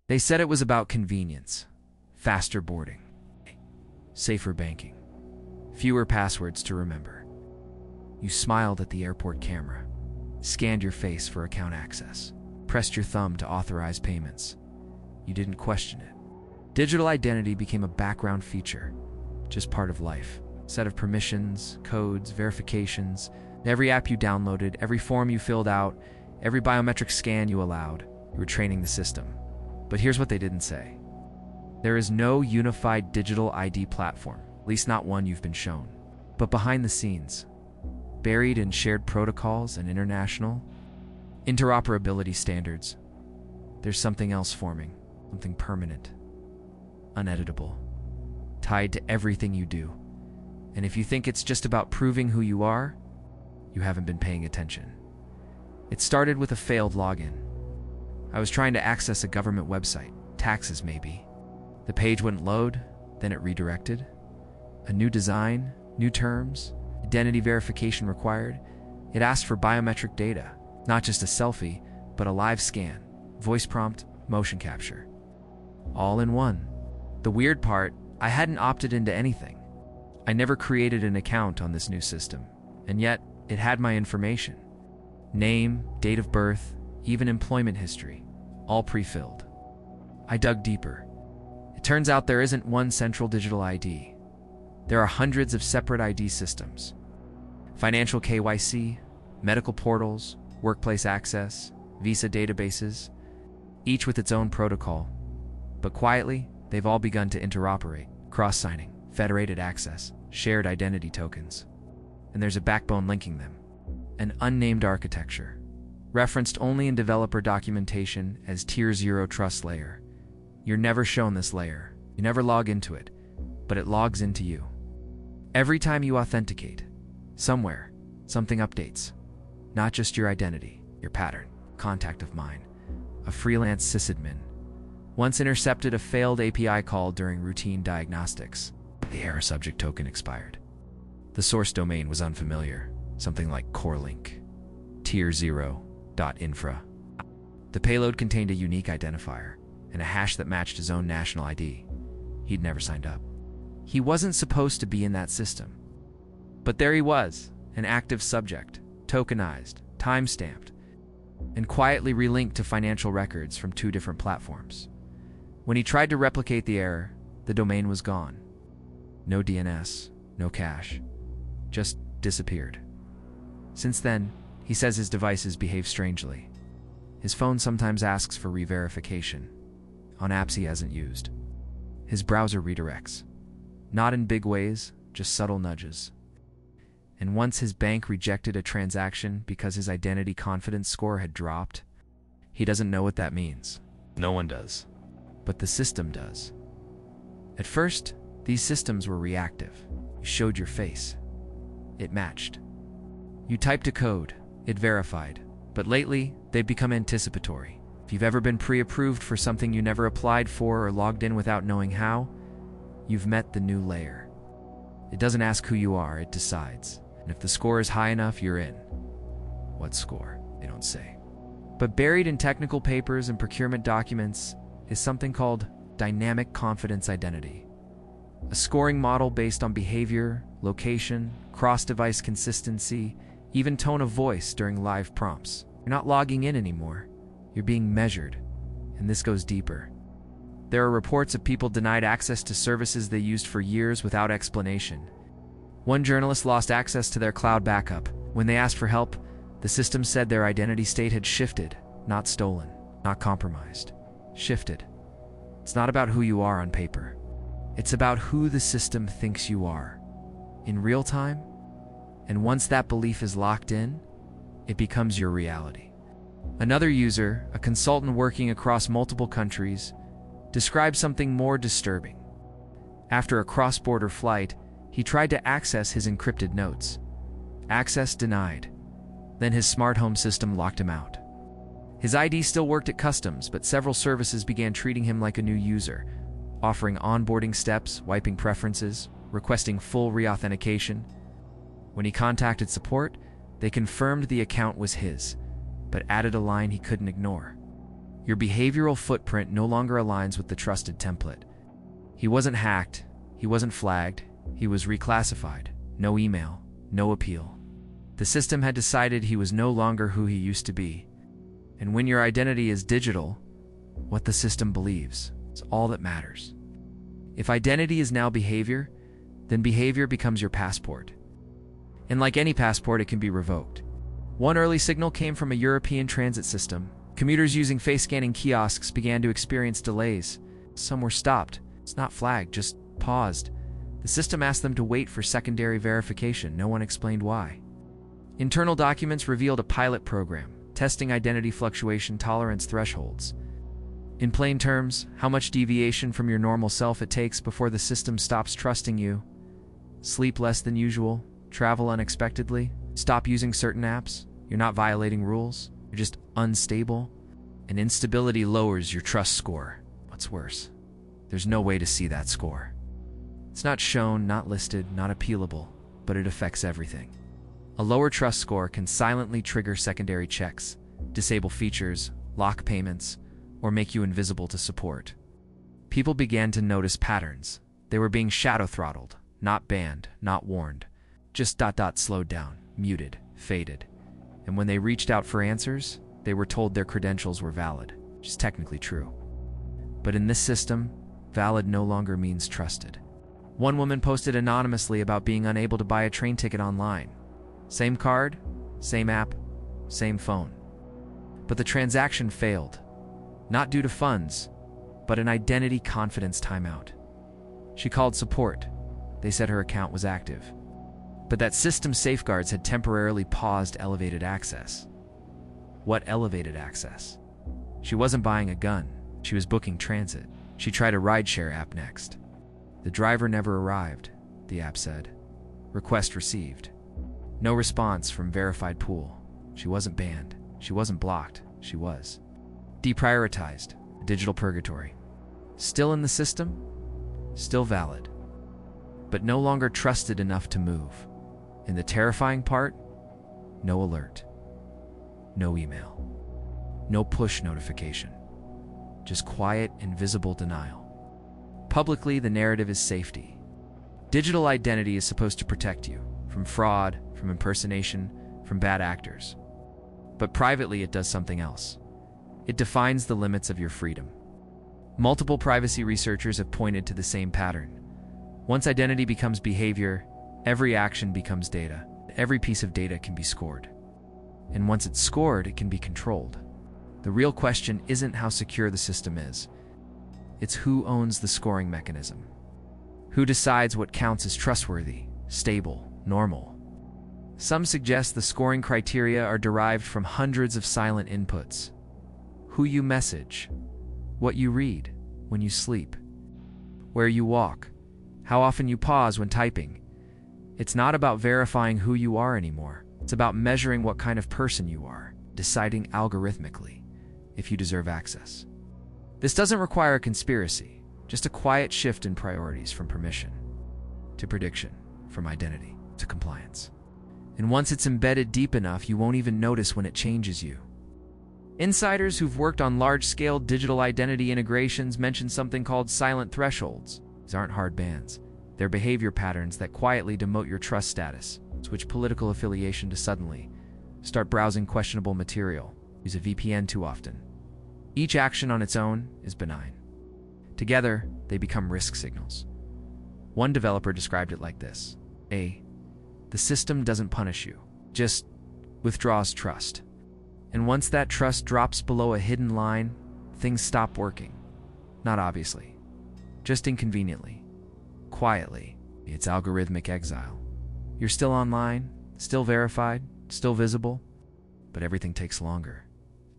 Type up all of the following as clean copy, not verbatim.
They said it was about convenience, faster boarding, safer banking, fewer passwords to remember. You smiled at the airport camera, scanned your face for account access, pressed your thumb to authorize payments. You didn't question it. Digital identity became a background feature, just part of life. A set of permissions, codes, verifications. Every app you downloaded, every form you filled out, every biometric scan you allowed, you were training the system. But here's what they didn't say. There is no unified digital ID platform, at least not one you've been shown. But behind the scenes, buried in shared protocols and international interoperability standards, there's something else forming, something permanent, uneditable, tied to everything you do. And if you think it's just about proving who you are, you haven't been paying attention. It started with a failed login. I was trying to access a government website, taxes maybe. The page wouldn't load, then it redirected. A new design, new terms, identity verification required. It asked for biometric data, not just a selfie, but a live scan, voice prompt, motion capture. All in one. The weird part, I hadn't opted into anything. I never created an account on this new system, and yet it had my information. Name, date of birth, even employment history, all pre-filled. I dug deeper. It turns out there isn't one central digital ID. There are hundreds of separate ID systems. Financial KYC, medical portals, workplace access, visa databases, each with its own protocol. But quietly, they've all begun to interoperate, cross-signing, federated access, shared identity tokens. And there's a backbone linking them. An unnamed architecture, referenced only in developer documentation as Tier 0 trust layer. You're never shown this layer. You never log into it, but it logs into you. Every time you authenticate, somewhere, something updates. Not just your identity, your pattern. Contact of mine, a freelance sysadmin, once intercepted a failed API call during routine diagnostics. The error subject token expired. The source domain was unfamiliar, something like corelink, tier0.infra. The payload contained a unique identifier and a hash that matched his own national ID. He'd never signed up. He wasn't supposed to be in that system. But there he was, an active subject, tokenized, time-stamped, and quietly relinked to financial records from 2 different platforms. When he tried to replicate the error, the domain was gone. No DNS, no cache, just disappeared. Since then, he says his devices behave strangely. His phone sometimes asks for re-verification, on apps he hasn't used. His browser redirects, not in big ways, just subtle nudges. And once his bank rejected a transaction because his identity confidence score had dropped, he doesn't know what that means. No one does. But the system does. At first, these systems were reactive. You showed your face. It matched. You typed a code. It verified. But lately, they've become anticipatory. If you've ever been pre-approved for something you never applied for or logged in without knowing how, you've met the new layer. It doesn't ask who you are, it decides. And if the score is high enough, you're in. What score? They don't say. But buried in technical papers and procurement documents is something called dynamic confidence identity. A scoring model based on behavior, location, cross-device consistency, even tone of voice during live prompts. You're not logging in anymore. You're being measured. And this goes deeper. There are reports of people denied access to services they used for years without explanation. One journalist lost access to their cloud backup. When they asked for help, the system said their identity state had shifted, not stolen, not compromised. Shifted. It's not about who you are on paper. It's about who the system thinks you are. In real time, and once that belief is locked in, it becomes your reality. Another user, a consultant working across multiple countries, described something more disturbing. After a cross-border flight, he tried to access his encrypted notes. Access denied. Then his smart home system locked him out. His ID still worked at customs, but several services began treating him like a new user, offering onboarding steps, wiping preferences, requesting full reauthentication. When he contacted support, they confirmed the account was his, but added a line he couldn't ignore. Your behavioral footprint no longer aligns with the trusted template. He wasn't hacked, he wasn't flagged, he was reclassified. No email, no appeal. The system had decided he was no longer who he used to be. And when your identity is digital, what the system believes is all that matters. If identity is now behavior, then behavior becomes your passport. And like any passport, it can be revoked. One early signal came from a European transit system. Commuters using face-scanning kiosks began to experience delays. Some were stopped. It's not flagged, just paused. The system asked them to wait for secondary verification. No one explained why. Internal documents revealed a pilot program, testing identity fluctuation tolerance thresholds. In plain terms, how much deviation from your normal self it takes before the system stops trusting you. Sleep less than usual, travel unexpectedly, stop using certain apps, you're not violating rules, you're just unstable. And instability lowers your trust score. What's worse, there's no way to see that score. It's not shown, not listed, not appealable, but it affects everything. A lower trust score can silently trigger secondary checks, disable features, lock payments, or make you invisible to support. People began to notice patterns. They were being shadow throttled, not banned, not warned, just slowed down, muted, faded. And when they reached out for answers, they were told their credentials were valid, which is technically true. But in this system, valid no longer means trusted. One woman posted anonymously about being unable to buy a train ticket online. Same card, same app, same phone. But the transaction failed, not due to funds, but an identity confidence timeout. She called support. They said her account was active. But that system's safeguards had temporarily paused elevated access. What elevated access? She wasn't buying a gun. She was booking transit. She tried a rideshare app next. The driver never arrived, the app said. Request received. No response from verified pool. She wasn't banned. She wasn't blocked. She was deprioritized. A digital purgatory. Still in the system? Still valid. But no longer trusted enough to move. And the terrifying part? No alert. No email. No push notification. Just quiet, invisible denial. Publicly, the narrative is safety. Digital identity is supposed to protect you from fraud, from impersonation, from bad actors. But privately, it does something else. It defines the limits of your freedom. Multiple privacy researchers have pointed to the same pattern. Once identity becomes behavior, every action becomes data. Every piece of data can be scored. And once it's scored, it can be controlled. The real question isn't how secure the system is. It's who owns the scoring mechanism. Who decides what counts as trustworthy, stable, normal. Some suggest the scoring criteria are derived from hundreds of silent inputs. Who you message, what you read when you sleep, where you walk, how often you pause when typing. It's not about verifying who you are anymore. It's about measuring what kind of person you are, deciding algorithmically if you deserve access. This doesn't require a conspiracy, just a quiet shift in priorities from permission to prediction, from identity to compliance. And once it's embedded deep enough, you won't even notice when it changes you. Insiders who've worked on large-scale digital identity integrations mention something called silent thresholds. These aren't hard bans. They're behavior patterns that quietly demote your trust status, switch political affiliation to suddenly start browsing questionable material, use a VPN too often. Each action on its own is benign. Together, they become risk signals. One developer described it like this. The system doesn't punish you, just withdraws trust. And once that trust drops below a hidden line, things stop working. Not obviously, just inconveniently, quietly. It's algorithmic exile. You're still online, still verified, still visible, but everything takes longer.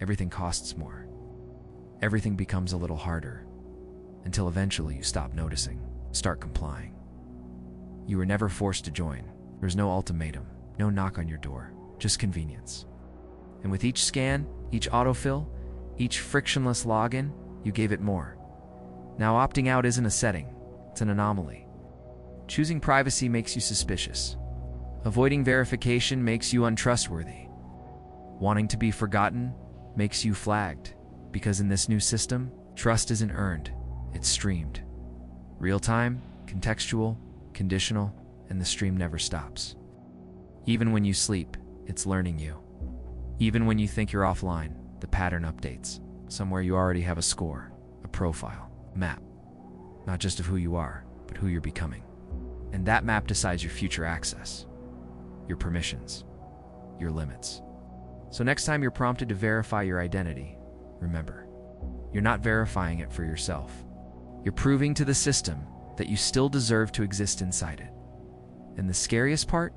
Everything costs more. Everything becomes a little harder, until eventually you stop noticing, start complying. You were never forced to join. There was no ultimatum, no knock on your door, just convenience. And with each scan, each autofill, each frictionless login, you gave it more. Now opting out isn't a setting, it's an anomaly. Choosing privacy makes you suspicious. Avoiding verification makes you untrustworthy. Wanting to be forgotten makes you flagged. Because in this new system, trust isn't earned, it's streamed. Real-time, contextual, conditional, and the stream never stops. Even when you sleep, it's learning you. Even when you think you're offline, the pattern updates. Somewhere you already have a score, a profile, map. Not just of who you are, but who you're becoming. And that map decides your future access, your permissions, your limits. So next time you're prompted to verify your identity, remember, you're not verifying it for yourself. You're proving to the system that you still deserve to exist inside it. And the scariest part?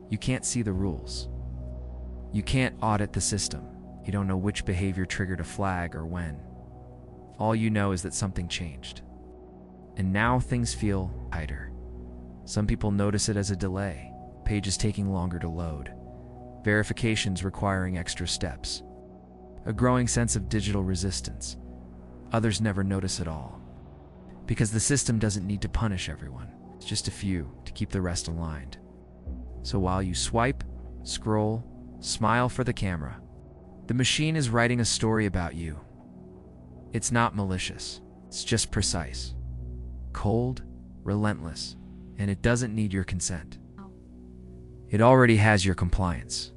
You can't see the rules. You can't audit the system. You don't know which behavior triggered a flag or when. All you know is that something changed. And now things feel tighter. Some people notice it as a delay, pages taking longer to load, verifications requiring extra steps, a growing sense of digital resistance. Others never notice at all, because the system doesn't need to punish everyone. It's just a few to keep the rest aligned. So while you swipe, scroll, smile for the camera, the machine is writing a story about you. It's not malicious, it's just precise, cold, relentless, and it doesn't need your consent. It already has your compliance.